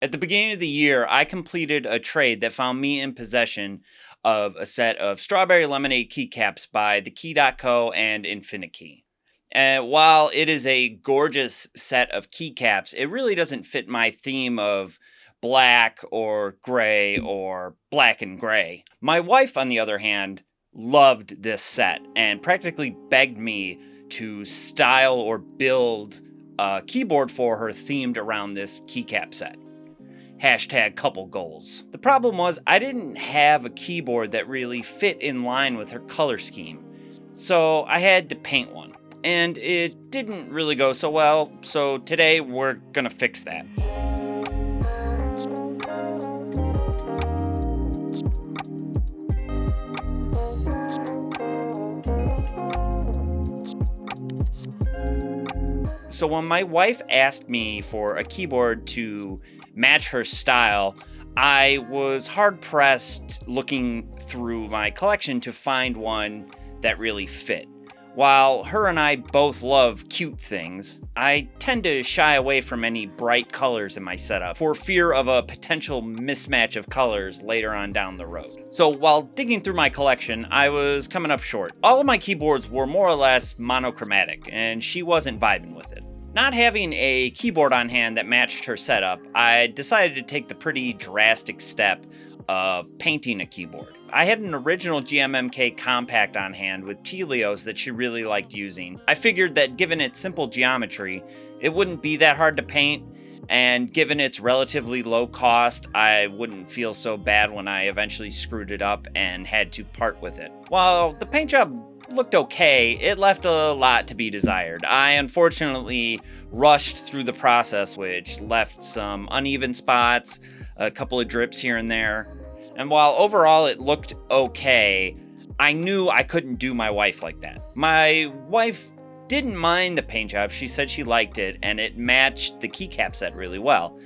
At the beginning of the year, I completed a trade that found me in possession of a set of strawberry lemonade keycaps by the Key.co and Infinite Key. And while it is a gorgeous set of keycaps, it really doesn't fit my theme of black or gray or black and gray. My wife, on the other hand, loved this set and practically begged me to style or build a keyboard for her themed around this keycap set. Hashtag couple goals. The problem was I didn't have a keyboard that really fit in line with her color scheme, so I had to paint one. And it didn't really go so well, so today we're gonna fix that. So when my wife asked me for a keyboard to match her style, I was hard pressed looking through my collection to find one that really fit. While her and I both love cute things, I tend to shy away from any bright colors in my setup for fear of a potential mismatch of colors later on down the road. So while digging through my collection, I was coming up short. All of my keyboards were more or less monochromatic, and she wasn't vibing with it. Not having a keyboard on hand that matched her setup, I decided to take the pretty drastic step of painting a keyboard. I had an original GMMK compact on hand with Telios that she really liked using. I figured that given its simple geometry, it wouldn't be that hard to paint, and given its relatively low cost, I wouldn't feel so bad when I eventually screwed it up and had to part with it. While the paint job looked okay, it left a lot to be desired. I unfortunately rushed through the process, which left some uneven spots, a couple of drips here and there. And while overall it looked okay, I knew I couldn't do my wife like that. My wife didn't mind the paint job. She said she liked it and it matched the keycap set really well.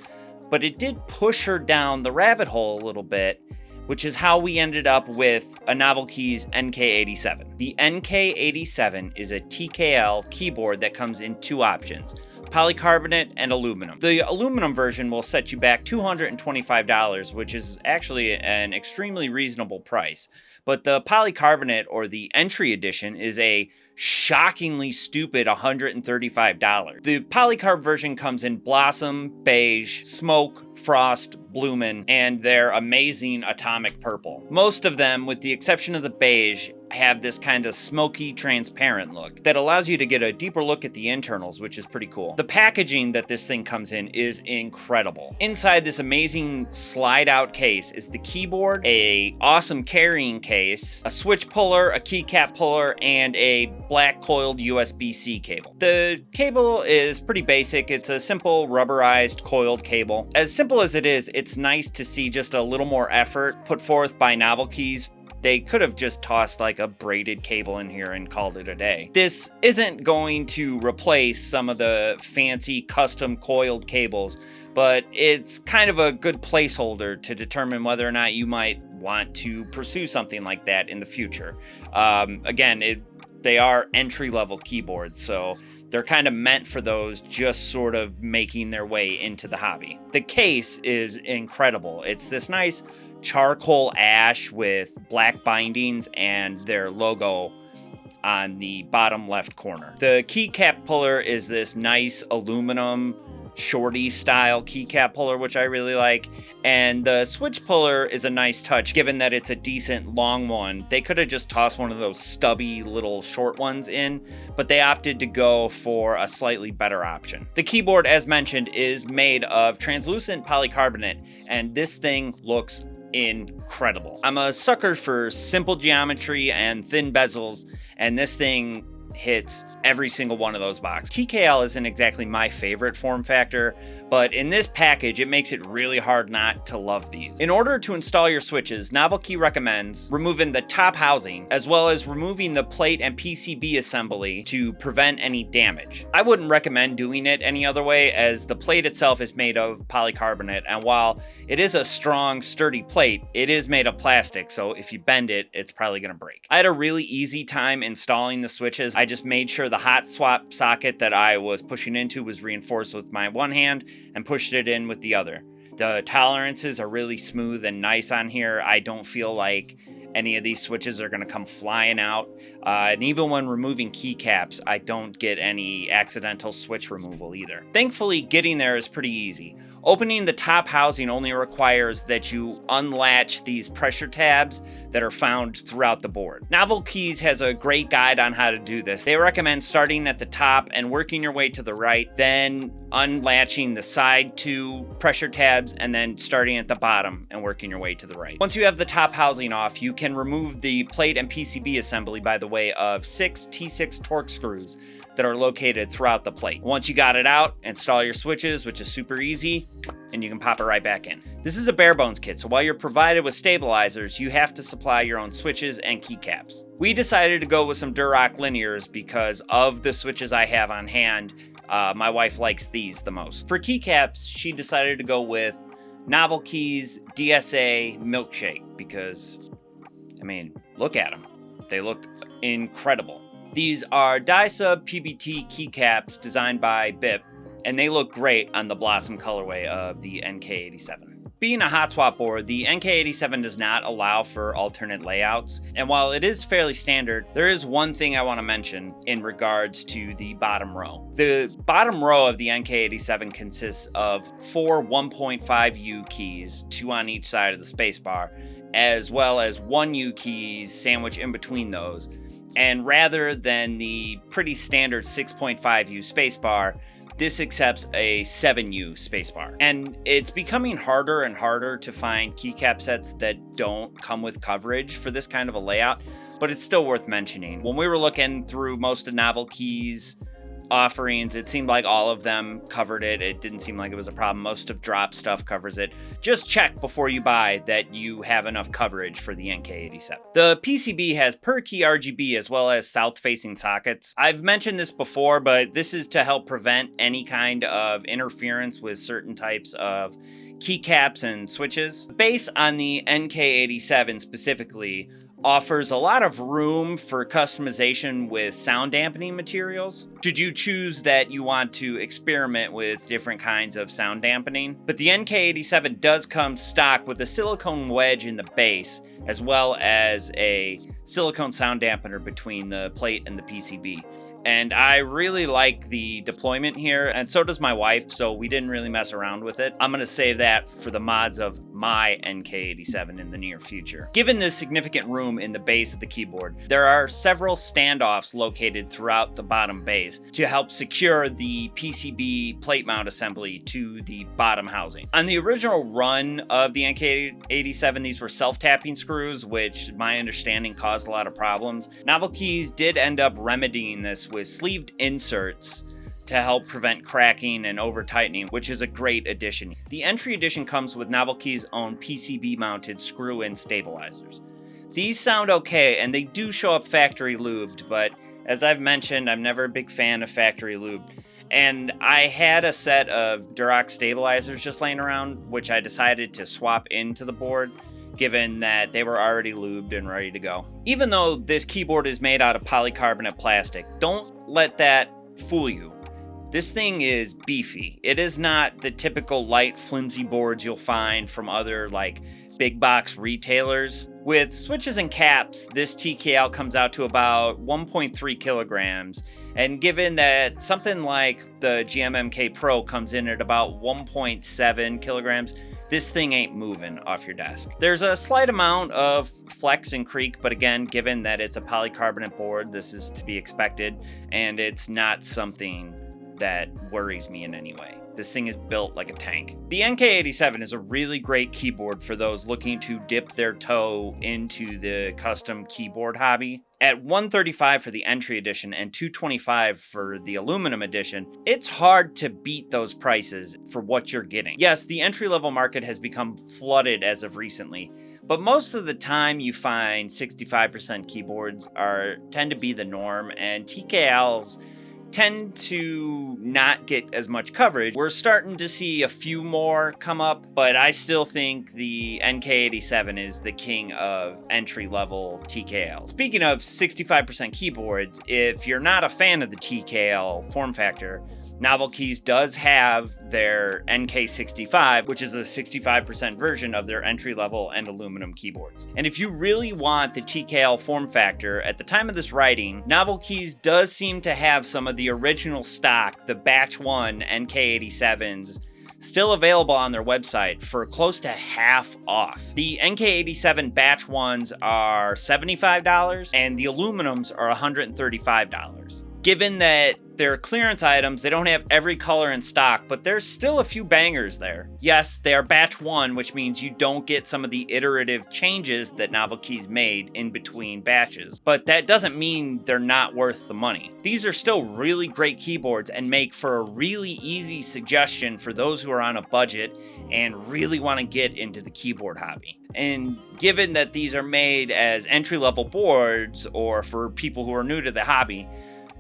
But it did push her down the rabbit hole a little bit, which is how we ended up with a Novelkeys NK87. The NK87 is a TKL keyboard that comes in two options: polycarbonate and aluminum. The aluminum version will set you back $225, which is actually an extremely reasonable price. But the polycarbonate, or the entry edition, is a shockingly stupid $135. The polycarb version comes in blossom, beige, smoke, frost, bloomin', and their amazing atomic purple. Most of them, with the exception of the beige, have this kind of smoky, transparent look that allows you to get a deeper look at the internals, which is pretty cool. The packaging that this thing comes in is incredible. Inside this amazing slide-out case is the keyboard, a awesome carrying case, a switch puller, a keycap puller, and a black coiled USB-C cable. The cable is pretty basic. It's a simple rubberized coiled cable. As simple as it is, it's nice to see just a little more effort put forth by Novelkeys. They could have just tossed like a braided cable in here and called it a day. This isn't going to replace some of the fancy custom coiled cables, but it's kind of a good placeholder to determine whether or not you might want to pursue something like that in the future. Again, they are entry-level keyboards, so they're kind of meant for those just sort of making their way into the hobby. The case is incredible. It's this nice charcoal ash with black bindings and their logo on the bottom left corner. The keycap puller is this nice aluminum shorty style keycap puller, which I really like, and the switch puller is a nice touch given that it's a decent long one. They could have just tossed one of those stubby little short ones in, but they opted to go for a slightly better option. The keyboard, as mentioned, is made of translucent polycarbonate, and this thing looks incredible. I'm a sucker for simple geometry and thin bezels, and this thing hits every single one of those boxes. TKL isn't exactly my favorite form factor, but in this package, it makes it really hard not to love these. In order to install your switches, Novelkey recommends removing the top housing, as well as removing the plate and PCB assembly to prevent any damage. I wouldn't recommend doing it any other way, as the plate itself is made of polycarbonate, and while it is a strong, sturdy plate, it is made of plastic, so if you bend it, it's probably gonna break. I had a really easy time installing the switches. I just made sure the hot swap socket that I was pushing into was reinforced with my one hand and pushed it in with the other. The tolerances are really smooth and nice on here. I don't feel like any of these switches are going to come flying out. And even when removing keycaps, I don't get any accidental switch removal either. Thankfully, getting there is pretty easy. Opening the top housing only requires that you unlatch these pressure tabs that are found throughout the board. Novelkeys has a great guide on how to do this. They recommend starting at the top and working your way to the right, then unlatching the side two pressure tabs, and then starting at the bottom and working your way to the right. Once you have the top housing off, you can remove the plate and PCB assembly by the way of 6 T6 Torx screws that are located throughout the plate. Once you got it out, install your switches, which is super easy, and you can pop it right back in. This is a bare bones kit, so while you're provided with stabilizers, you have to supply your own switches and keycaps. We decided to go with some Durock linears because of the switches I have on hand. My wife likes these the most. For keycaps, she decided to go with Novelkeys DSA Milkshake because, I mean, look at them. They look incredible. These are die-sub PBT keycaps designed by BIP, and they look great on the Blossom colorway of the NK87. Being a hot swap board, the NK87 does not allow for alternate layouts, and while it is fairly standard, there is one thing I want to mention in regards to the bottom row. The bottom row of the NK87 consists of 4 1.5U keys, 2 on each side of the spacebar, as well as 1 U keys sandwiched in between those. And rather than the pretty standard 6.5U spacebar, this accepts a 7U spacebar. And it's becoming harder and harder to find keycap sets that don't come with coverage for this kind of a layout, but it's still worth mentioning. When we were looking through most of Novelkeys' offerings, it seemed like all of them covered it. It didn't seem like it was a problem. Most of Drop stuff covers it. Just check before you buy that you have enough coverage for the NK87. The PCB has per key RGB as well as south-facing sockets. I've mentioned this before, but this is to help prevent any kind of interference with certain types of keycaps and switches. The base on the NK87 specifically offers a lot of room for customization with sound dampening materials, should you choose that you want to experiment with different kinds of sound dampening. But the NK87 does come stock with a silicone wedge in the base, as well as a silicone sound dampener between the plate and the PCB. And I really like the deployment here, and so does my wife, so we didn't really mess around with it. I'm gonna save that for the mods of my NK87 in the near future. Given the significant room in the base of the keyboard, there are several standoffs located throughout the bottom base to help secure the PCB plate mount assembly to the bottom housing. On the original run of the NK87, these were self-tapping screws, which my understanding caused a lot of problems. Novelkeys did end up remedying this with sleeved inserts to help prevent cracking and over tightening, which is a great addition. The entry edition comes with Novelkeys' own PCB mounted screw-in stabilizers. These sound okay, and they do show up factory lubed, but as I've mentioned, I'm never a big fan of factory lubed. And I had a set of Durock stabilizers just laying around, which I decided to swap into the board, given that they were already lubed and ready to go. Even though this keyboard is made out of polycarbonate plastic, don't let that fool you. This thing is beefy. It is not the typical light, flimsy boards you'll find from other like big box retailers. With switches and caps, this TKL comes out to about 1.3 kilograms. And given that something like the GMMK Pro comes in at about 1.7 kilograms, this thing ain't moving off your desk. There's a slight amount of flex and creak, but again, given that it's a polycarbonate board, this is to be expected, and it's not something that worries me in any way. This thing is built like a tank. The NK87 is a really great keyboard for those looking to dip their toe into the custom keyboard hobby. At $135 for the entry edition and $225 for the aluminum edition, it's hard to beat those prices for what you're getting. Yes, the entry-level market has become flooded as of recently, but most of the time you find 65% keyboards tend to be the norm, and TKLs tend to not get as much coverage. We're starting to see a few more come up, but I still think the NK87 is the king of entry-level TKL. Speaking of 65% keyboards, if you're not a fan of the TKL form factor, Novelkeys does have their NK65, which is a 65% version of their entry-level and aluminum keyboards. And if you really want the TKL form factor, at the time of this writing, Novelkeys does seem to have some of the original stock, the Batch 1 NK87s, still available on their website for close to half off. The NK87 batch ones are $75 and the aluminums are $135. Given that they're clearance items, they don't have every color in stock, but there's still a few bangers there. Yes, they are batch 1, which means you don't get some of the iterative changes that Novelkeys made in between batches, but that doesn't mean they're not worth the money. These are still really great keyboards and make for a really easy suggestion for those who are on a budget and really want to get into the keyboard hobby. And given that these are made as entry-level boards or for people who are new to the hobby,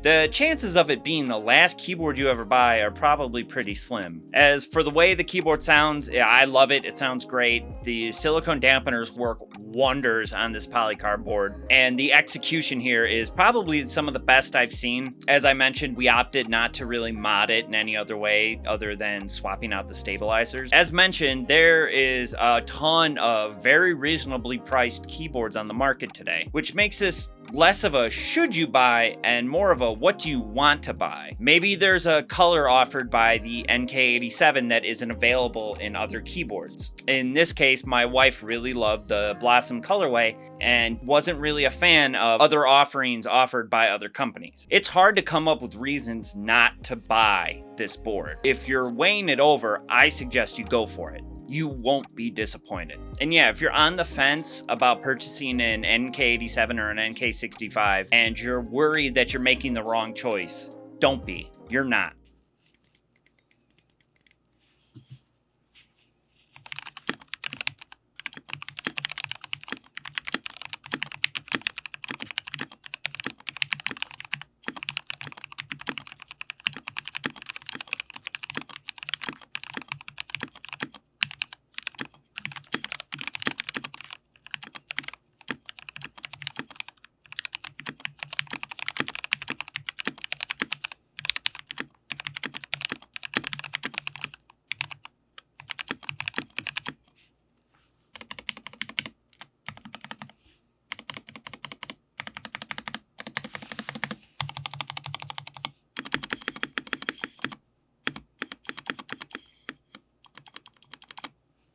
the chances of it being the last keyboard you ever buy are probably pretty slim. As for the way the keyboard sounds, I love it. It sounds great. The silicone dampeners work wonders on this polycarb board, and the execution here is probably some of the best I've seen. As I mentioned, we opted not to really mod it in any other way other than swapping out the stabilizers. As mentioned, there is a ton of very reasonably priced keyboards on the market today, which makes this less of a should you buy and more of a what do you want to buy. Maybe there's a color offered by the NK87 that isn't available in other keyboards. In this case, my wife really loved the Blossom colorway and wasn't really a fan of other offerings offered by other companies. It's hard to come up with reasons not to buy this board. If you're weighing it over, I suggest you go for it. You won't be disappointed. And yeah, if you're on the fence about purchasing an NK87 or an NK65 and you're worried that you're making the wrong choice, don't be. You're not.